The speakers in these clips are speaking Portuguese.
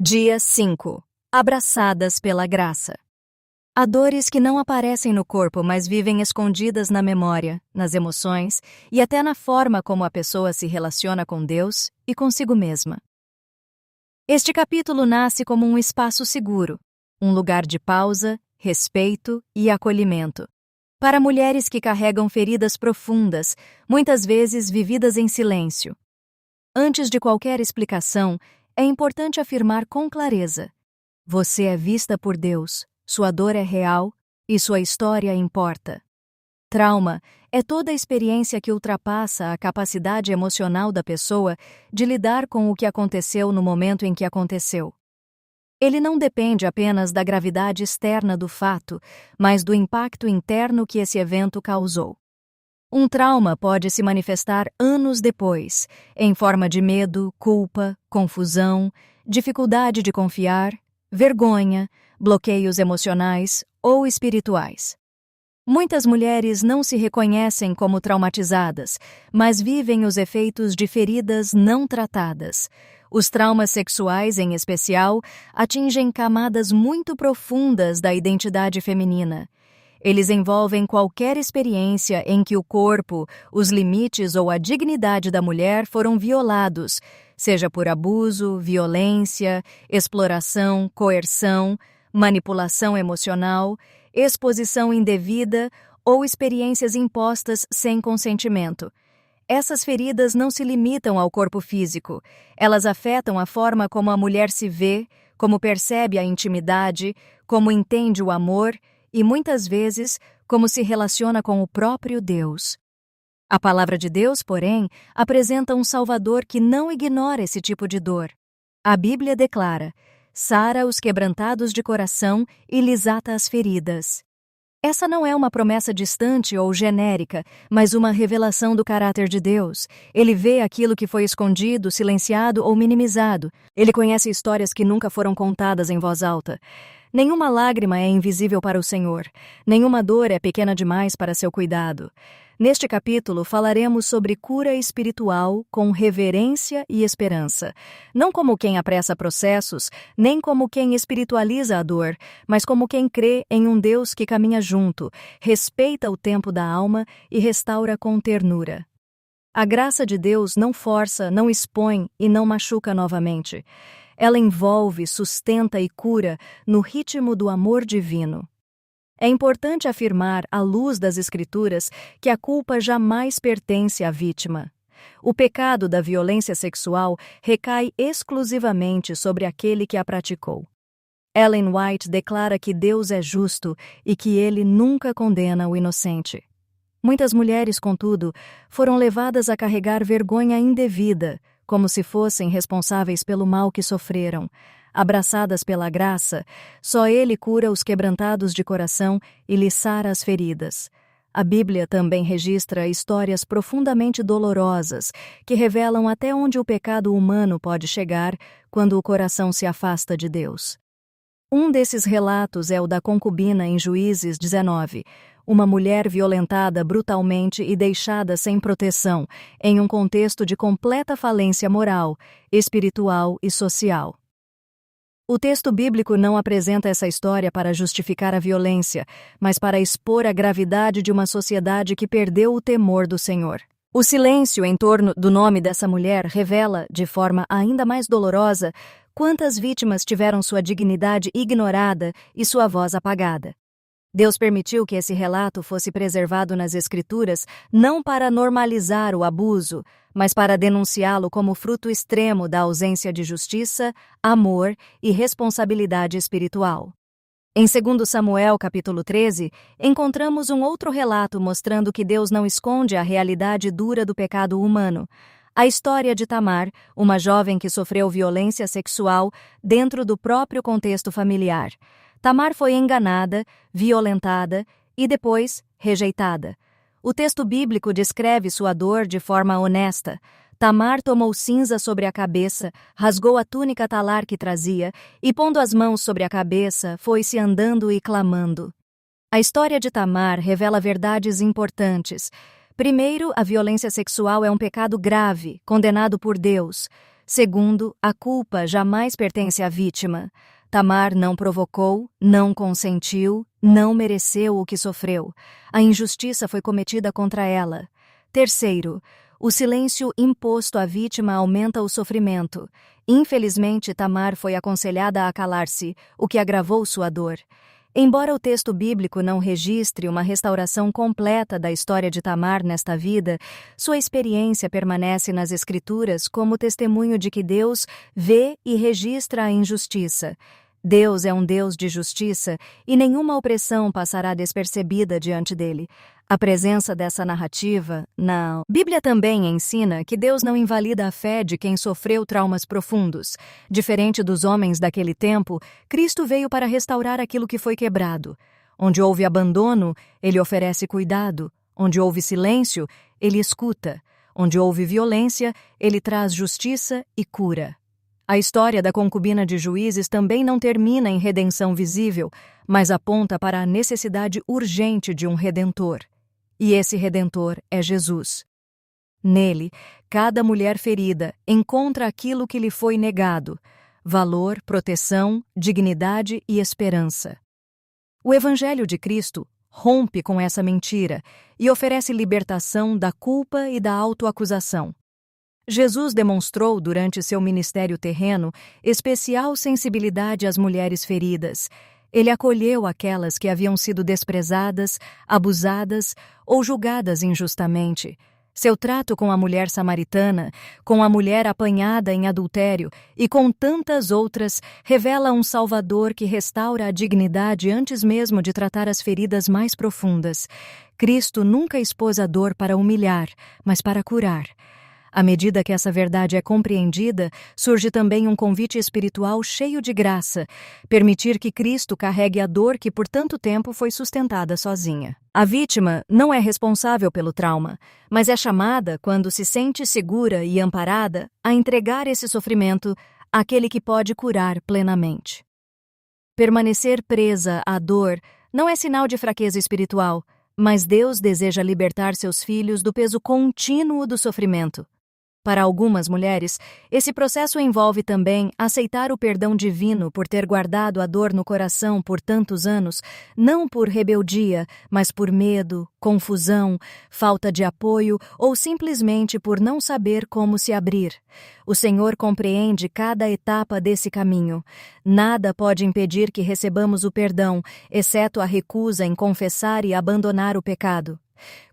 Dia 5. Abraçadas pela graça. Há dores que não aparecem no corpo, mas vivem escondidas na memória, nas emoções e até na forma como a pessoa se relaciona com Deus e consigo mesma. Este capítulo nasce como um espaço seguro, um lugar de pausa, respeito e acolhimento. Para mulheres que carregam feridas profundas, muitas vezes vividas em silêncio. Antes de qualquer explicação, é importante afirmar com clareza: você é vista por Deus, sua dor é real e sua história importa. Trauma é toda experiência que ultrapassa a capacidade emocional da pessoa de lidar com o que aconteceu no momento em que aconteceu. Ele não depende apenas da gravidade externa do fato, mas do impacto interno que esse evento causou. Um trauma pode se manifestar anos depois, em forma de medo, culpa, confusão, dificuldade de confiar, vergonha, bloqueios emocionais ou espirituais. Muitas mulheres não se reconhecem como traumatizadas, mas vivem os efeitos de feridas não tratadas. Os traumas sexuais, em especial, atingem camadas muito profundas da identidade feminina. Eles envolvem qualquer experiência em que o corpo, os limites ou a dignidade da mulher foram violados, seja por abuso, violência, exploração, coerção, manipulação emocional, exposição indevida ou experiências impostas sem consentimento. Essas feridas não se limitam ao corpo físico. Elas afetam a forma como a mulher se vê, como percebe a intimidade, como entende o amor e, muitas vezes, como se relaciona com o próprio Deus. A palavra de Deus, porém, apresenta um Salvador que não ignora esse tipo de dor. A Bíblia declara: sara os quebrantados de coração e lhes ata as feridas. Essa não é uma promessa distante ou genérica, mas uma revelação do caráter de Deus. Ele vê aquilo que foi escondido, silenciado ou minimizado. Ele conhece histórias que nunca foram contadas em voz alta. Nenhuma lágrima é invisível para o Senhor. Nenhuma dor é pequena demais para seu cuidado. Neste capítulo, falaremos sobre cura espiritual com reverência e esperança. Não como quem apressa processos, nem como quem espiritualiza a dor, mas como quem crê em um Deus que caminha junto, respeita o tempo da alma e restaura com ternura. A graça de Deus não força, não expõe e não machuca novamente. Ela envolve, sustenta e cura no ritmo do amor divino. É importante afirmar, à luz das Escrituras, que a culpa jamais pertence à vítima. O pecado da violência sexual recai exclusivamente sobre aquele que a praticou. Ellen White declara que Deus é justo e que ele nunca condena o inocente. Muitas mulheres, contudo, foram levadas a carregar vergonha indevida, como se fossem responsáveis pelo mal que sofreram. Abraçadas pela graça, só Ele cura os quebrantados de coração e lhes sara as feridas. A Bíblia também registra histórias profundamente dolorosas que revelam até onde o pecado humano pode chegar quando o coração se afasta de Deus. Um desses relatos é o da concubina em Juízes 19, uma mulher violentada brutalmente e deixada sem proteção, em um contexto de completa falência moral, espiritual e social. O texto bíblico não apresenta essa história para justificar a violência, mas para expor a gravidade de uma sociedade que perdeu o temor do Senhor. O silêncio em torno do nome dessa mulher revela, de forma ainda mais dolorosa, quantas vítimas tiveram sua dignidade ignorada e sua voz apagada. Deus permitiu que esse relato fosse preservado nas Escrituras não para normalizar o abuso, mas para denunciá-lo como fruto extremo da ausência de justiça, amor e responsabilidade espiritual. Em 2 Samuel, capítulo 13, encontramos um outro relato mostrando que Deus não esconde a realidade dura do pecado humano. A história de Tamar, uma jovem que sofreu violência sexual dentro do próprio contexto familiar. Tamar foi enganada, violentada e depois rejeitada. O texto bíblico descreve sua dor de forma honesta. Tamar tomou cinza sobre a cabeça, rasgou a túnica talar que trazia e, pondo as mãos sobre a cabeça, foi-se andando e clamando. A história de Tamar revela verdades importantes. Primeiro, a violência sexual é um pecado grave, condenado por Deus. Segundo, a culpa jamais pertence à vítima. Tamar não provocou, não consentiu, não mereceu o que sofreu. A injustiça foi cometida contra ela. Terceiro, o silêncio imposto à vítima aumenta o sofrimento. Infelizmente, Tamar foi aconselhada a calar-se, o que agravou sua dor. Embora o texto bíblico não registre uma restauração completa da história de Tamar nesta vida, sua experiência permanece nas Escrituras como testemunho de que Deus vê e registra a injustiça. Deus é um Deus de justiça e nenhuma opressão passará despercebida diante dele. A presença dessa narrativa na Bíblia também ensina que Deus não invalida a fé de quem sofreu traumas profundos. Diferente dos homens daquele tempo, Cristo veio para restaurar aquilo que foi quebrado. Onde houve abandono, ele oferece cuidado. Onde houve silêncio, ele escuta. Onde houve violência, ele traz justiça e cura. A história da concubina de Juízes também não termina em redenção visível, mas aponta para a necessidade urgente de um Redentor. E esse Redentor é Jesus. Nele, cada mulher ferida encontra aquilo que lhe foi negado: valor, proteção, dignidade e esperança. O Evangelho de Cristo rompe com essa mentira e oferece libertação da culpa e da autoacusação. Jesus demonstrou durante seu ministério terreno especial sensibilidade às mulheres feridas. Ele acolheu aquelas que haviam sido desprezadas, abusadas ou julgadas injustamente. Seu trato com a mulher samaritana, com a mulher apanhada em adultério e com tantas outras revela um Salvador que restaura a dignidade antes mesmo de tratar as feridas mais profundas. Cristo nunca expôs a dor para humilhar, mas para curar. À medida que essa verdade é compreendida, surge também um convite espiritual cheio de graça, permitir que Cristo carregue a dor que por tanto tempo foi sustentada sozinha. A vítima não é responsável pelo trauma, mas é chamada, quando se sente segura e amparada, a entregar esse sofrimento àquele que pode curar plenamente. Permanecer presa à dor não é sinal de fraqueza espiritual, mas Deus deseja libertar seus filhos do peso contínuo do sofrimento. Para algumas mulheres, esse processo envolve também aceitar o perdão divino por ter guardado a dor no coração por tantos anos, não por rebeldia, mas por medo, confusão, falta de apoio ou simplesmente por não saber como se abrir. O Senhor compreende cada etapa desse caminho. Nada pode impedir que recebamos o perdão, exceto a recusa em confessar e abandonar o pecado.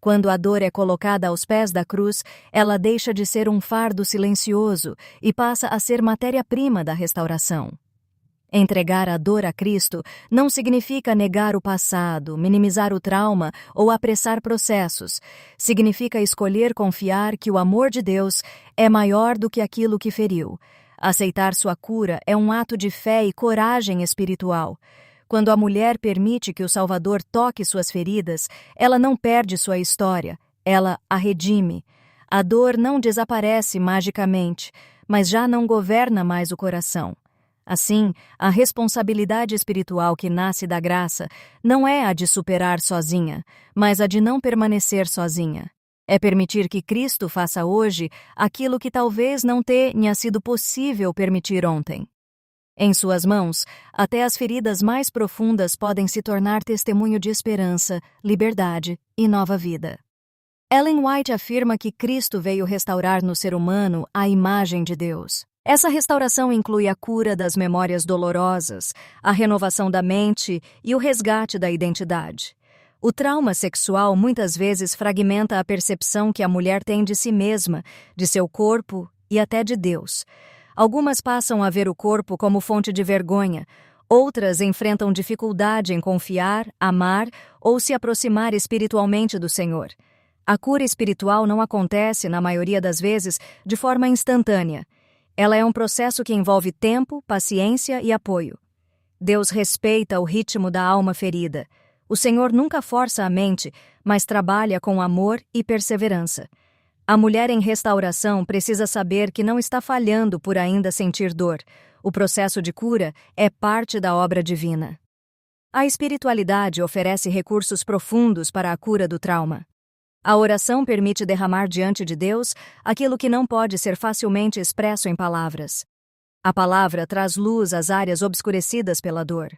Quando a dor é colocada aos pés da cruz, ela deixa de ser um fardo silencioso e passa a ser matéria-prima da restauração. Entregar a dor a Cristo não significa negar o passado, minimizar o trauma ou apressar processos. Significa escolher confiar que o amor de Deus é maior do que aquilo que feriu. Aceitar sua cura é um ato de fé e coragem espiritual. Quando a mulher permite que o Salvador toque suas feridas, ela não perde sua história, ela a redime. A dor não desaparece magicamente, mas já não governa mais o coração. Assim, a responsabilidade espiritual que nasce da graça não é a de superar sozinha, mas a de não permanecer sozinha. É permitir que Cristo faça hoje aquilo que talvez não tenha sido possível permitir ontem. Em suas mãos, até as feridas mais profundas podem se tornar testemunho de esperança, liberdade e nova vida. Ellen White afirma que Cristo veio restaurar no ser humano a imagem de Deus. Essa restauração inclui a cura das memórias dolorosas, a renovação da mente e o resgate da identidade. O trauma sexual muitas vezes fragmenta a percepção que a mulher tem de si mesma, de seu corpo e até de Deus. Algumas passam a ver o corpo como fonte de vergonha, outras enfrentam dificuldade em confiar, amar ou se aproximar espiritualmente do Senhor. A cura espiritual não acontece, na maioria das vezes, de forma instantânea. Ela é um processo que envolve tempo, paciência e apoio. Deus respeita o ritmo da alma ferida. O Senhor nunca força a mente, mas trabalha com amor e perseverança. A mulher em restauração precisa saber que não está falhando por ainda sentir dor. O processo de cura é parte da obra divina. A espiritualidade oferece recursos profundos para a cura do trauma. A oração permite derramar diante de Deus aquilo que não pode ser facilmente expresso em palavras. A palavra traz luz às áreas obscurecidas pela dor.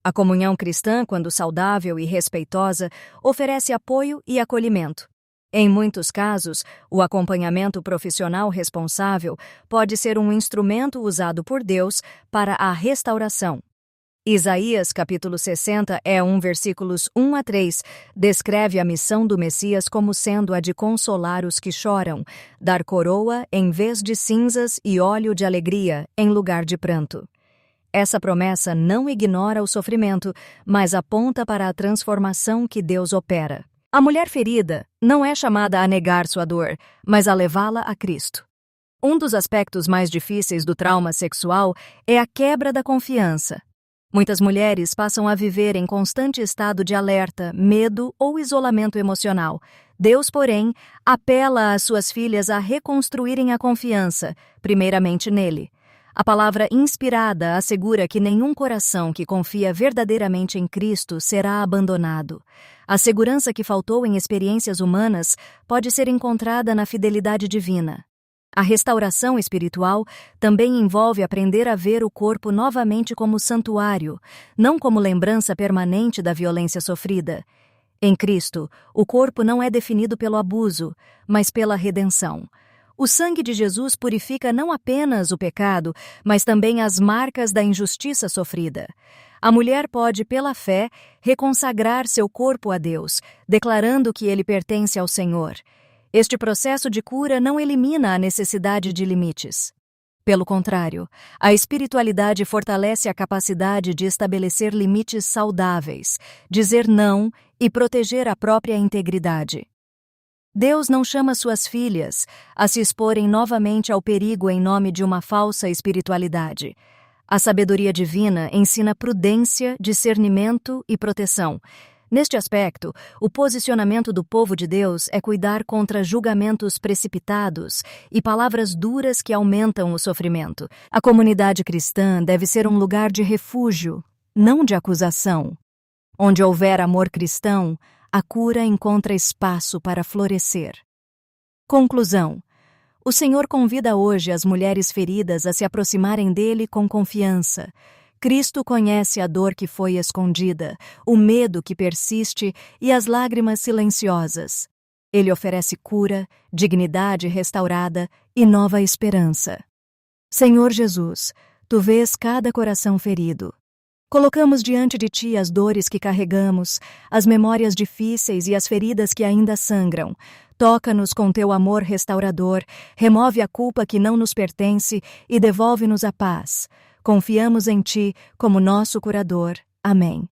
A comunhão cristã, quando saudável e respeitosa, oferece apoio e acolhimento. Em muitos casos, o acompanhamento profissional responsável pode ser um instrumento usado por Deus para a restauração. Isaías, capítulo 60, versículos 1 a 3, descreve a missão do Messias como sendo a de consolar os que choram, dar coroa em vez de cinzas e óleo de alegria em lugar de pranto. Essa promessa não ignora o sofrimento, mas aponta para a transformação que Deus opera. A mulher ferida não é chamada a negar sua dor, mas a levá-la a Cristo. Um dos aspectos mais difíceis do trauma sexual é a quebra da confiança. Muitas mulheres passam a viver em constante estado de alerta, medo ou isolamento emocional. Deus, porém, apela às suas filhas a reconstruírem a confiança, primeiramente nele. A palavra inspirada assegura que nenhum coração que confia verdadeiramente em Cristo será abandonado. A segurança que faltou em experiências humanas pode ser encontrada na fidelidade divina. A restauração espiritual também envolve aprender a ver o corpo novamente como santuário, não como lembrança permanente da violência sofrida. Em Cristo, o corpo não é definido pelo abuso, mas pela redenção. O sangue de Jesus purifica não apenas o pecado, mas também as marcas da injustiça sofrida. A mulher pode, pela fé, reconsagrar seu corpo a Deus, declarando que ele pertence ao Senhor. Este processo de cura não elimina a necessidade de limites. Pelo contrário, a espiritualidade fortalece a capacidade de estabelecer limites saudáveis, dizer não e proteger a própria integridade. Deus não chama suas filhas a se exporem novamente ao perigo em nome de uma falsa espiritualidade. A sabedoria divina ensina prudência, discernimento e proteção. Neste aspecto, o posicionamento do povo de Deus é cuidar contra julgamentos precipitados e palavras duras que aumentam o sofrimento. A comunidade cristã deve ser um lugar de refúgio, não de acusação. Onde houver amor cristão, a cura encontra espaço para florescer. Conclusão. O Senhor convida hoje as mulheres feridas a se aproximarem dele com confiança. Cristo conhece a dor que foi escondida, o medo que persiste e as lágrimas silenciosas. Ele oferece cura, dignidade restaurada e nova esperança. Senhor Jesus, tu vês cada coração ferido. Colocamos diante de ti as dores que carregamos, as memórias difíceis e as feridas que ainda sangram. Toca-nos com teu amor restaurador, remove a culpa que não nos pertence e devolve-nos a paz. Confiamos em ti como nosso curador. Amém.